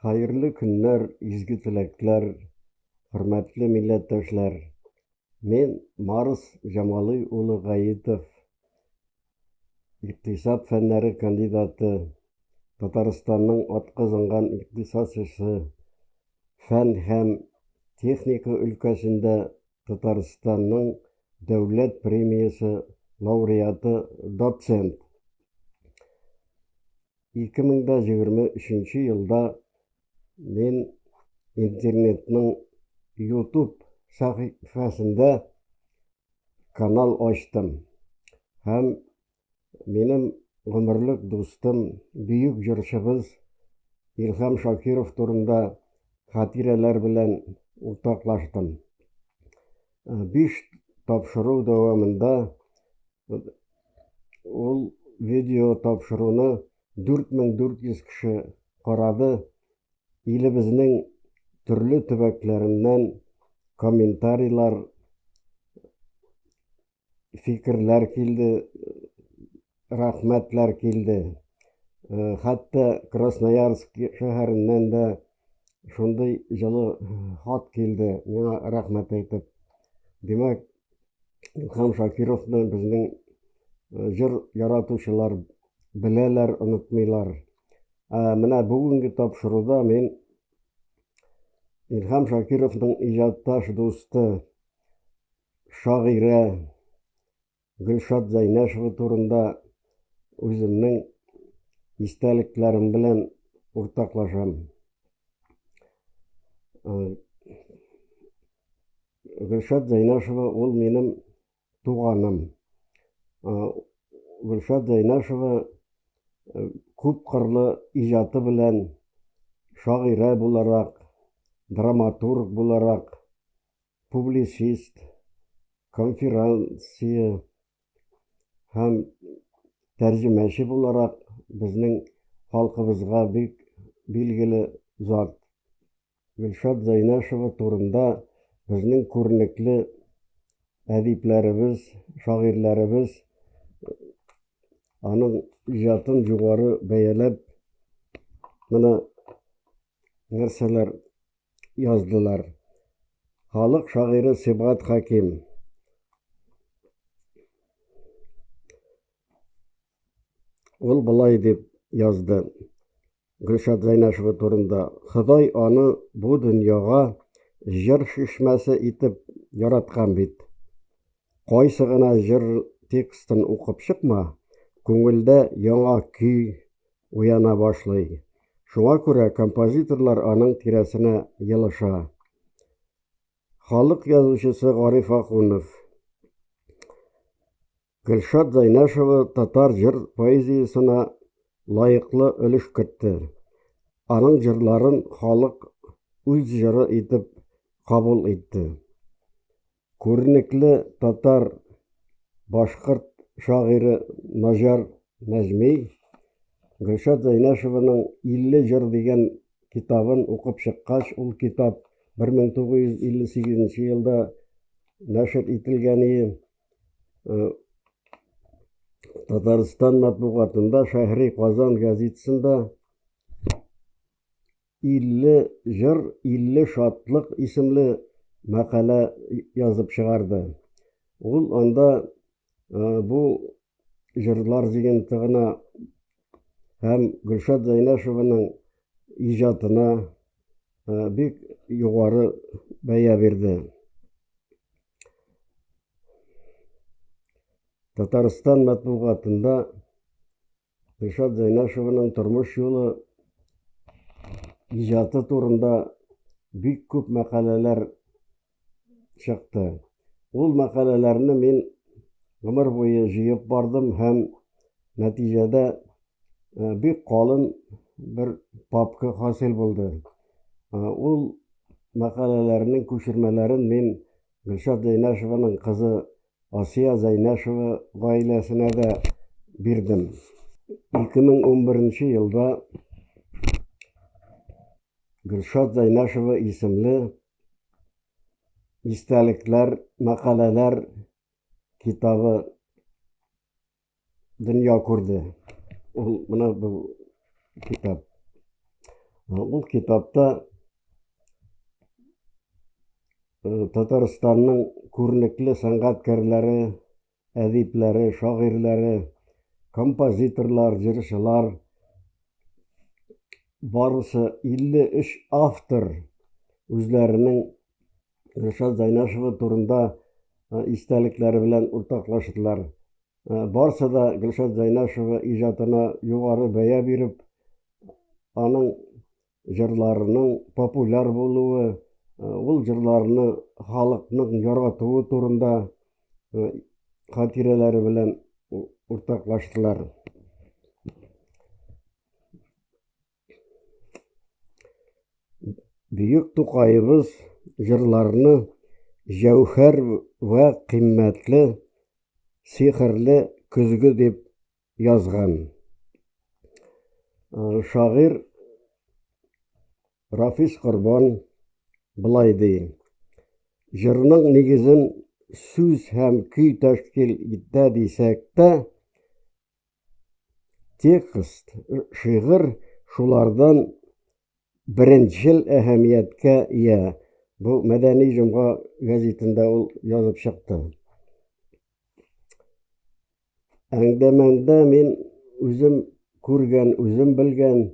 Hayırlı günler, izgi tilekler, hürmetli milletdoshlar. Men Maris Jamali ulu G'ayitov, iqtisod fanlari kandidati, Tataristonning otqizilgan iqtisodchisi, fan ham texnika өлкәсендә Tataristonning davlat premiyasi laureati dotsent. 2023 yılda men internetning YouTube sahifasında kanal açtım. Hem benim ömürlük dostum, büyük jurşimiz İlham Shakirov turunda hatireler bilen ortaklaştım. 5 tapşırığı devamında ol video tapşırığını 4400 kişi qaradı. İlimizning türlü tübeklerinden komentariylar, fikirler keldi, rahmetler keldi. Hatta Krasnoyarsk şehrinden de şunday жылы xat keldi. Mena rahmet aytib. Demek İlham Shakirovni bizning jir yaratuvchilar bileler, unutmaylar. Mena bugungi topshiriqda men İlham Shakirovning ijoddosh do'sti, shoira Gulshod Zaynasheva turunda o'zimning istaliklarim bilan o'rtoqlasham. Gulshod Zaynasheva ol menim tuğanım. Gulshod Zaynasheva ko'p qirli ijodi bilan shoira bo'larak, dramaturg bo'larak, publisist, konferansiya ham tarjimachi bo'larak bizning xalqimizga belgili zot. Gulshod Zaynasheva turunda bizning ko'rnekli adiblarimiz, shoirlarimiz onun ijodini yuqori bayalab mana narsalar yozdilar. Xalq shoiri Sibg'at Hakim ol bulay deb yozdi. Gulshod Zaynasheva turunda Xudoy onu bu dunyoga jir shishmasi etib yaratgan bit. Qaysigina jir tekstin o'qib chiqma, ko'ngilda yangi kuy uyana boshlaydi. Şuna göre kompozitorlar onun tirasına yılışa. Xalq yazıcısı Arif Axunov, Gulshod Zaynasheva Tatar jir poeziyasına layıklı ülüş kırttı. Onun jırların xalq öz jırı etip kabul etti. Körnekli Tatar Başkırt şairi Najar Najmi, Gulshod Zaynasheva'nın 50 jır degan kitabın o'qib chiqqach, ul kitap 1958 yılda nashr etilgani Tatariston matbuotida Shahriy Qozon gazetasida 50 jır 50 şatlık isimli makale yazıp çıkardı. Ul onda bu jırlar jigintığına hem Gulshod Zaynasheva'nın ijoduna büyük yuqori baya verdi. Tatariston matbuotida Gulshod Zaynasheva'nın turmuş yolu ijodi turunda büyük ko'p makaleler çıktı. Ol makalelerini men ömür boyu jiyip bardım hem neticede büyük qalın bir papka hasil buldu. Ol makalelerinin ko'chirmalarini men Gulshod Zaynasheva'nın kızı Asiya Zaynasheva ailesine de berdim. 2011 yılda Gulshod Zaynasheva isimli istaliklar, makaleler kitabı dünya kurdu. Buna bu kitap. Бұл китапта Татарстанның күренекле сәнгатькәрләре, әдипләре, шагыйрьләре, композиторлар, җырчылар барысы 53 автор үзләренең Гөлшат Зайнашева турында истәлекләре белән уртаклаштылар. Барысы да Гөлшат Зайнашева иҗатына югары бәя биреп, аның җырларының популяр булуы, ул җырларны халыкның яратуы турында хатирәләре белән уртаклаштылар. Бөек Тукайыбыз җырларны җәүһәр вә кыйммәтле, сихерле көзге дип язган. Шагыйрь Рафис Корбан былай ди: җырның нигезен сүз һәм көй тәшкил итә дисәк тә, текст, шигырь шулардан беренчел әһәмияткә ия. Бу Мәдәни җомга гәзитендә ул язып чыкты. Әңгәмәңдә мин үзем күргән, үзем белгән,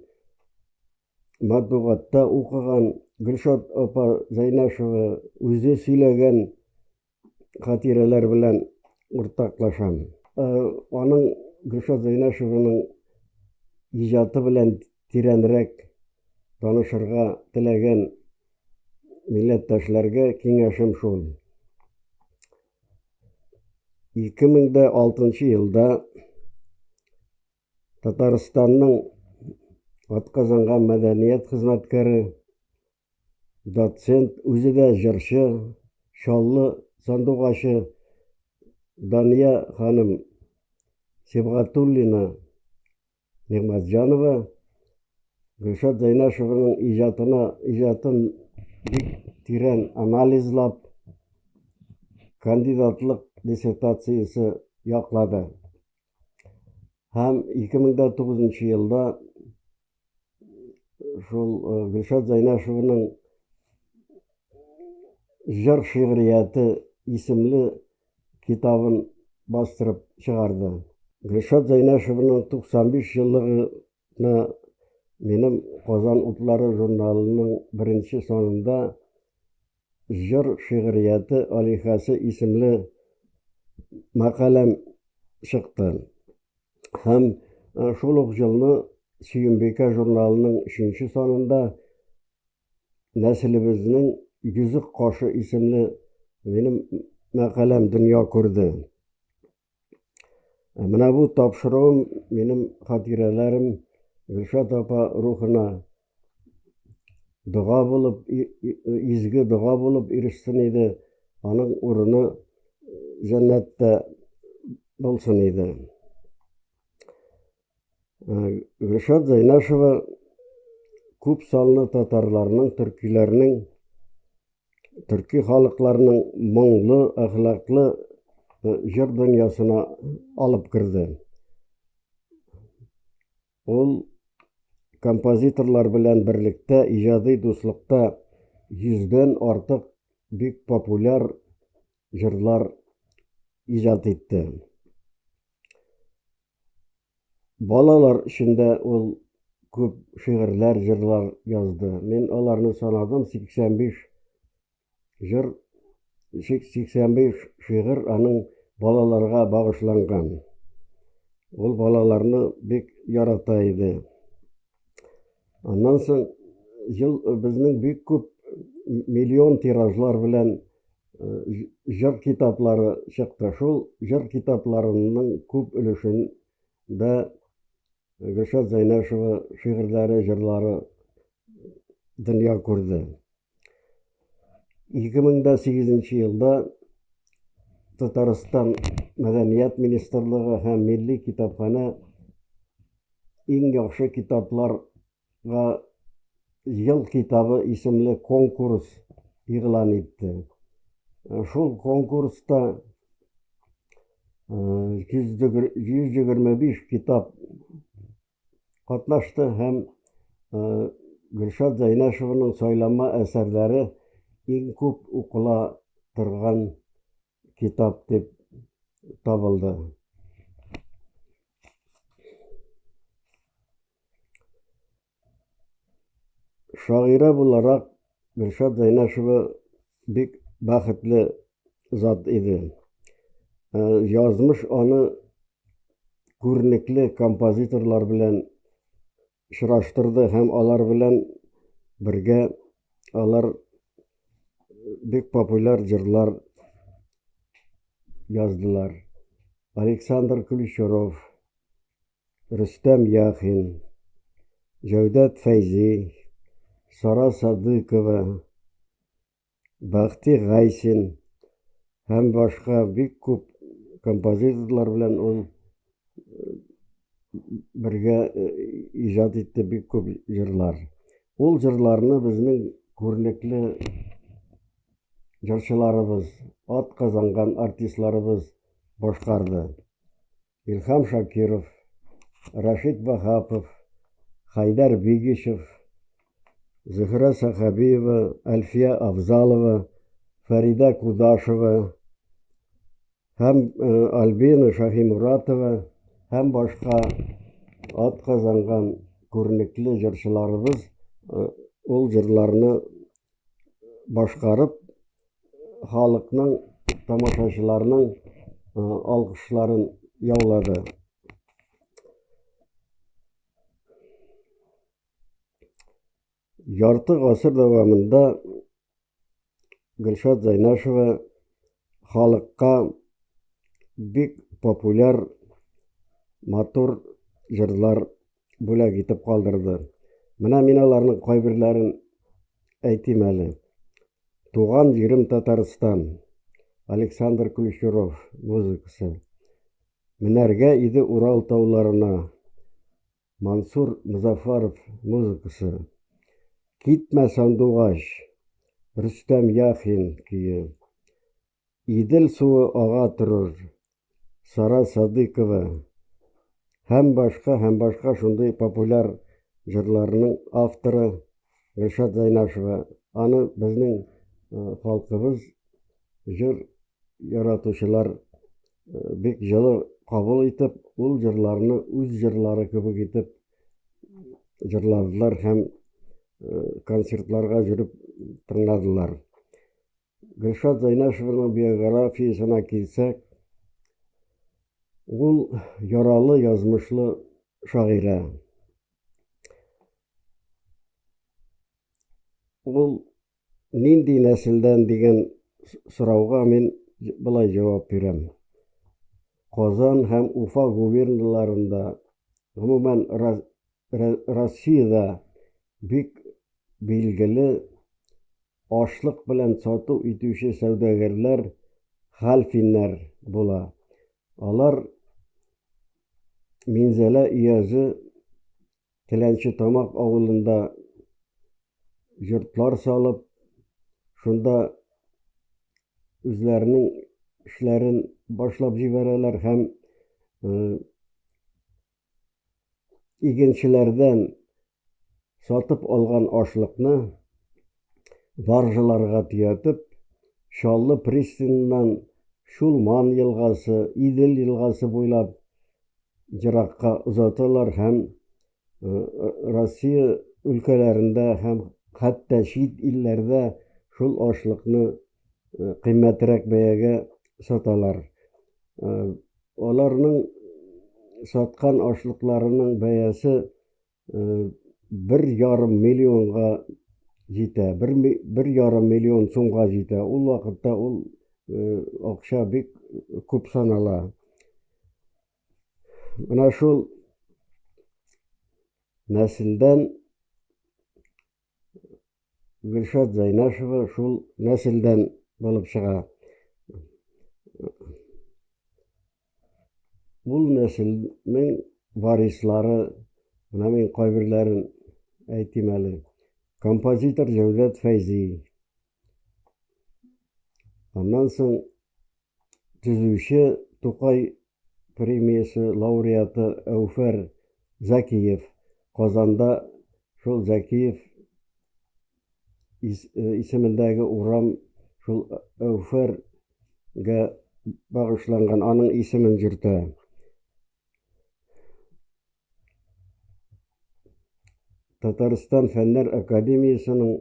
матбугатта укыган Гөлшат апа Зайнашева үзе сөйләгән хатирәләр белән уртаклашам. Аның Гөлшат Зайнашеваның иҗаты белән тирәнрәк танышырга теләгән милләттәшләргә киңәшем шул. 2006 елда Татарстанның атказанган мәдәният хезмәткәре, доцент, үзе дә җырчы, чаллы сандугачы Дания ханым Сибгатуллина Нигъмәтҗанова Гөлшат Зайнашеваның иҗатын бик тирән анализлап, кандидатлык диссертациясе яклады. Һәм 2009 елда шул Гөлшат Зайнашеваның «Җыр шигърияте» исемле китабын бастырып чыгарды. Гөлшат Зайнашеваның 95 еллыгына минем Казан утлары журналының 1нче санында «Җыр шигърияте» алиһәсе исемле мәкаләм чыкты. Һәм шул ук елны Сөембикә журналының 3нче санында «Нәселебезнең йөзек кашы» исемле минем мәкаләм дөнья күрде. Менә бу тапшыруым минем хатирәләрем Гөлшат апа рухына дуга булып, изге дуга булып ирешсен иде, аның урыны җәннәттә булсын иде. Гөлшат Зайнашева күп санлы татарларның, төркиләрнең, төрки халыкларның моңлы, әхлаклы җыр дөньясына алып керде. Ул композиторлар белән берлектә иҗади дуслыкта 100дән артык бик популяр җырлар иҗат итте. Балалар өчендә ул күп шигырьләр, җырлар язды. Мин аларны санадым, 85 җыр, 85 шигырь аның балаларга багышланган. Ул балаларны бик ярата иде. Аннан соң безнең бик күп миллион тиражлар белән җыр китаплары чыкты. Шул җыр китапларының күп өлешен дә Гөлшат Зайнашева шигырьләре, җырлары дөнья күрде. 2008 елда Татарстан Мәдәният министрлыгы һәм Милли китапханә иң яхшы китапларга ел китабы исемле конкурс игълан итте. Шул конкурста 125 китап катнашты һәм Гөлшат Зайнашеваның сайланма әсәрләре иң күп укыла торган китап дип табылды. Шагыйрә буларак Гөлшат Зайнашева бик бәхетле зат иде. Язмыш аны күренекле композиторлар белән очраштырды һәм алар белән бергә алар бик популяр җырлар яздылар. Александр Ключеров, Рөстәм Яхин, Җәүдәт Фәйзи, Сара Садыкова, Бәхти Гайсин һәм башка бик күп композиторлар белән ул бергә иҗат итте бик күп җырлар. Ул җырларны безнең күренекле җырчыларыбыз, атказанган артистларыбыз башкарды. Илһам Шакиров, Рашид Вахапов, Хайдар Бигишев, Зөһрә Сахабиева, Әлфия Авзалова, Фәрида Кудашева һәм Альбина Шаһимуратова һәм башка атказанган күренекле җырчыларыбыз ул җырларны башкарып, халыкның, тамашачыларның алкышларын яулады. Ярты гасыр дәвамында Гөлшат Зайнашева халыкка бик популяр, матур җырлар бүләк итеп калдырды. Менә мин аларның кайберләрен әйтим әле. Туган җирем Татарстан, Александр Ключеров музыкасы. Менәргә иде Урал тауларына, Мансур Музафаров музыкасы. Китмә сандугач, Рөстәм Яхин көе. Идел суы ага торыр, Сара Садыкова һәм башка шундый популяр җырларның авторы Гөлшат Зайнашева. Аны безнең халкыбыз, җыр яратучылар бик җылы кабул итеп, ул җырларны үз җырлары кебек итеп җырладылар һәм концертларга җөреп тыңладылар. Гөлшат Зайнашеваның биографиясына килсәк, ул яралы язмышлы шагыйрә. Ул нинди нәселдән дигән сорауга мин былай җавап бирәм. Казан һәм Уфа губернияларында, гомумән Россиядә бик билгеле ашлык белән сату итүче сәүдәгәрләр, хәлфиннәр була. Алар Минзәлә өязе Келәнчетамак авылында йортлар салып, шунда үзләренең эшләрен башлап җибәрәләр һәм игенчеләрдән сатып алган ашлыкны баржаларга төятеп, Чаллы пристаненнан Шулман елгасы, Идел елгасы буйлап җыракка озаталар һәм Россия өлкәләрендә һәм хәтта чит илләрдә шул ашлыкны кыйммәтрәк бәягә саталар. Аларның саткан ашлыкларының бәясе 1,5 миллионга җитә. 1,5 миллион сумга җитә. Ул вакытта ул акча бик күп санала. Менә шул нәселдән Гөлшат Зайнашева шул нәселдән булып чыга. Ул нәселнең варислары, менә мин кайберләрен әйтим әле. Композитор Җәүдәт Фәйзи. Аннан соң төзүче Тукай премиясе лауреаты Әүфәр Зәкиев. Казанда шул Зәкиев исемендәге урам шул Әүфәргә багышланган, аның исемен йөртә. Татарстан Фәннәр Академиясының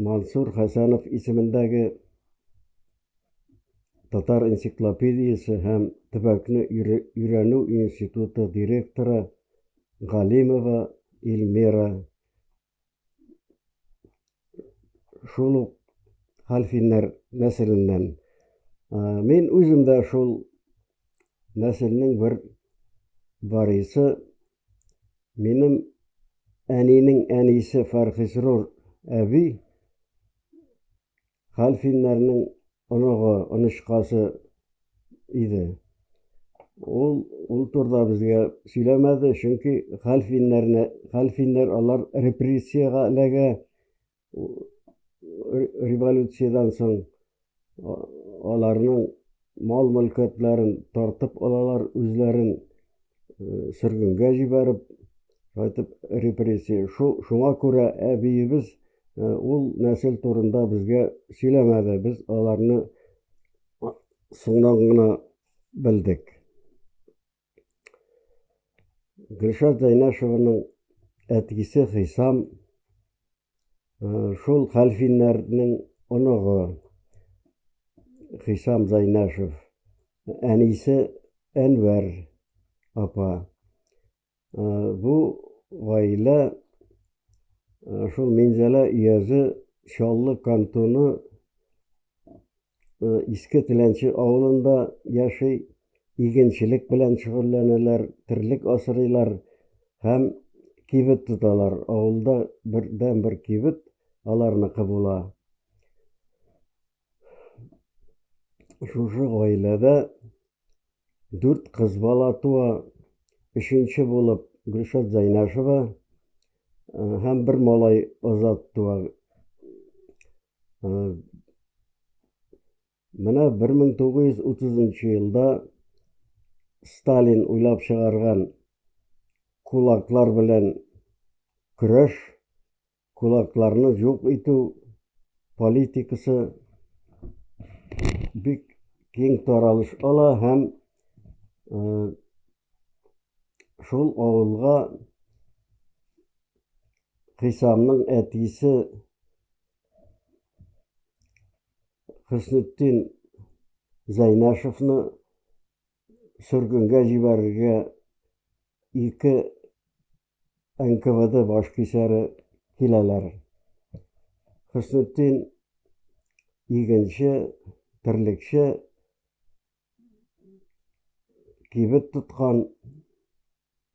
Мансур Хәсәнов исемендәге Татар энциклопедиясе һәм төбәкне өйрәнү институты директоры Галимова Илмира. Шул ук хәлфиннәр нәселеннән. Мин үзем дә шул нәселнең бер барысы. Минем әнинең әнисе Фәрхисрур әби хәлфиннәрнең онышкасы иде. Ул турда безгә сөйләмәде, чөнки хәлфиннәр алар репрессиягә эләгә. Революциядән соң аларның мал-мөлкәтләрен тартып алалар, үзләрен сөргенгә җибәреп, кайтып репрессия. Шуңа күрә әбиебез ул нәсел турында безгә сөйләмәде. Без аларны соңнан гына белдек. Гөлшат Зәйнәшеваның әтисе Хисам шул хәлфиннәрнең оныгы Хисам Зәйнәшев, әнисе Әнвәр апа. Бу гаилә шул Минзәлә өязе Чаллы кантоны Иске Теләнче авылында яши, игенчелек белән шөгыльләнәләр, терлек асрыйлар һәм кибет тоталар. Авылда бердән-бер кибет аларныкы була. Шушы гаиләдә 4 кыз бала туа, 3нче булып Гөлшат Зәйнәшева һәм бер малай Азат туа. Менә 1930 елда Сталин уйлап чыгарган кулаклар белән көрәш, кулакларны юк итү политикасы бик киң таралыш ала һәм шул авылга Хисамның әтисе Хөснетдин Зәйнәшевны сөргенгә җибәрергә 2 НКВД башкисәре киләләр. Хөснетдин игенче, терлекче, кибет тоткан,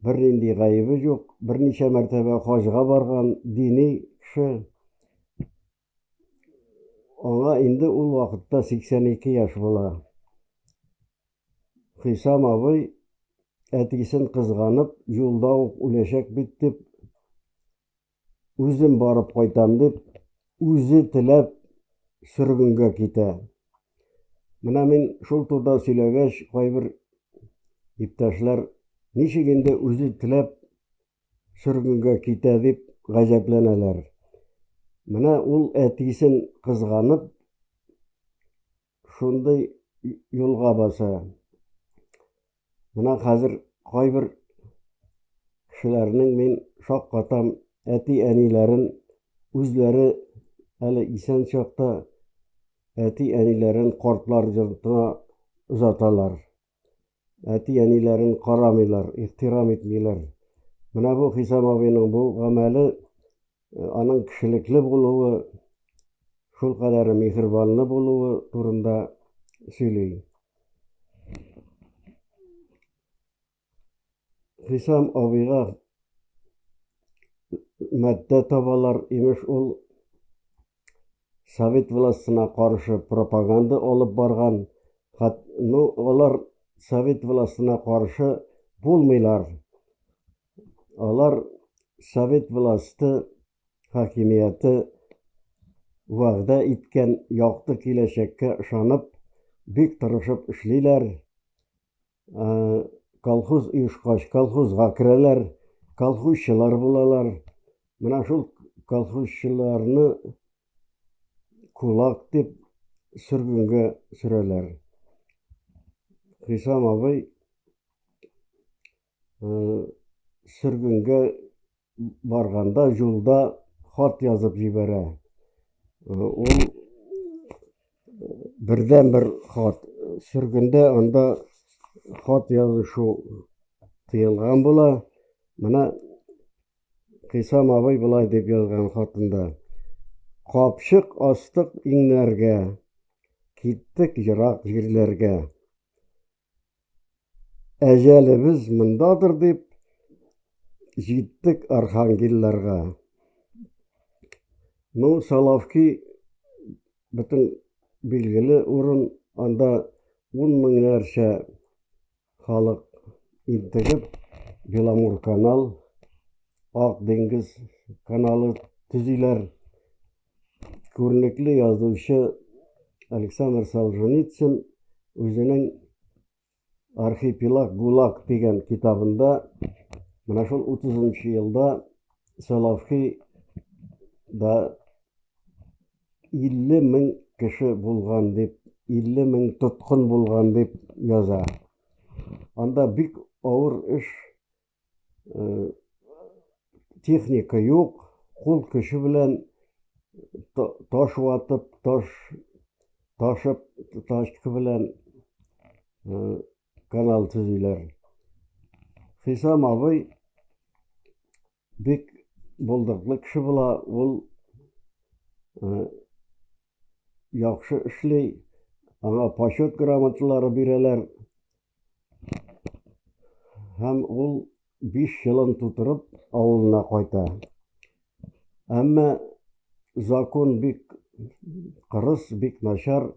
бернинди гаебе юк, берничә мәртәбә хаҗга барган дини кеше. Аңа инде ул вакытта 82 яшь була. Хисам абый әтисен кызганып, юлда ук үләчәк бит дип, үзем барып кайтам дип, үзе теләп сөргенгә китә. Менә мин шул турда сөйләгәч, кайбер иптәшләр ничек инде үзе теләп сөргенгә китә дип гаҗәпләнәләр. Менә ул әтисен кызганып, шундый юлга баса. Менә хәзер кайбер кешеләрнең мин шаккатам әти-әниләрен үзләре әле исән чакта әти-әниләрен картлар йортына озаталар. Әти-әниләрен карамыйлар, ихтирам итмиләр. Менә бу Хисам абыйның бу гамәле, аның кешелекле булуы, шул кадәр мехрибанлы булуы турында сөйли. Хисам абыйга мәддә табалар, имеш ул Совет властына каршы пропаганда алып барган. Алар Совет властына каршы булмыйлар. Алар Совет власты хакимияты вәгъдә иткән якты киләчәккә ышанып, бик тырышып эшлиләр. Колхоз оешкач колхозга керәләр, колхозчылар булалар. Менә шул колхозчыларны кулак дип sürgünge süreler. Хисам абай sürgünge барганда жолда хат язып җибәрә. Ул бердән бер хат. Sürgüндә анда хат язышу тыелган була. Менә Хисам абай булай дип язган хатында. Капчык астык иңнәргә, киттек ерак җирләргә. Әҗәлебез мондадыр дип җиттек Архангелларга. Салавки бөтен билгеле урын, анда 10 меңнәрчә халык интегеп, Беломор канал, Ак диңгез каналы төзиләр. Күренекле язучы Александр Солженицын үзенең Архипелаг ГУЛАГ дигән китабында менә шул 30-нчы елда Салавки да 50 мең кеше булган дип, 50 мең тоткын булган дип яза. Анда бик авыр эш, техника юк, кул көче белән таш ватып, ташып, ташкы белән канал төзиләр. Хисам абый бик булдыклы кеше була, ул яхшы эшли, аңа почет грамоталары бирәләр. Һәм ул 5 елын тутырып авылына кайта. Әмма закон бик кырыс, бик начар.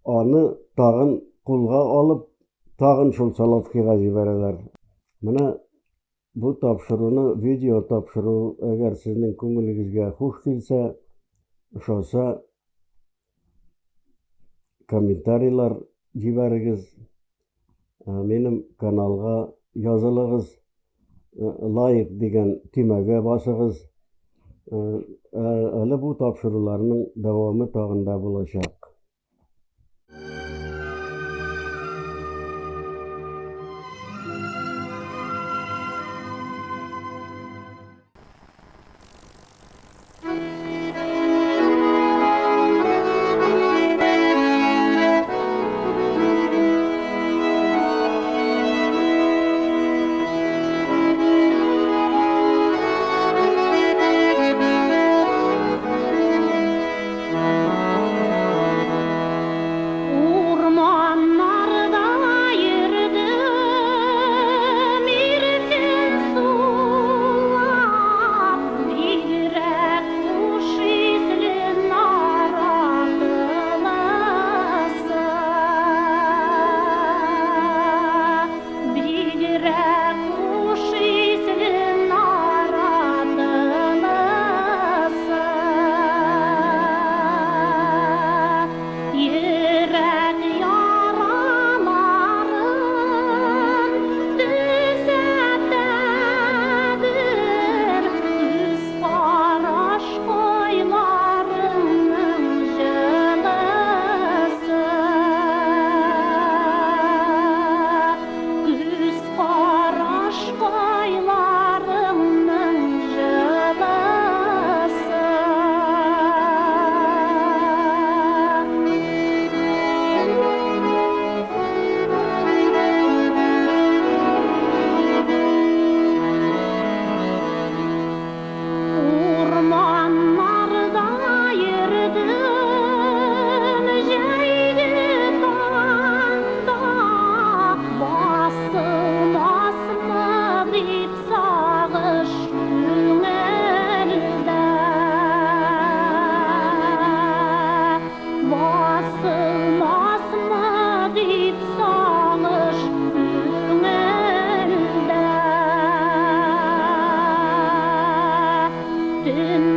Аны тагын кулга алып, тагын шул Салавкига җибәрәләр. Менә бу тапшыруны, видео тапшыру, әгәр сезнең күңелегезгә хуш килсә, ошаса, комментарийлар җибәрегез. Минем каналга язылыгыз, лайк дигән төймәгә басыгыз. Әле бу тапшыруларның дәвамы тагында булачак. Dün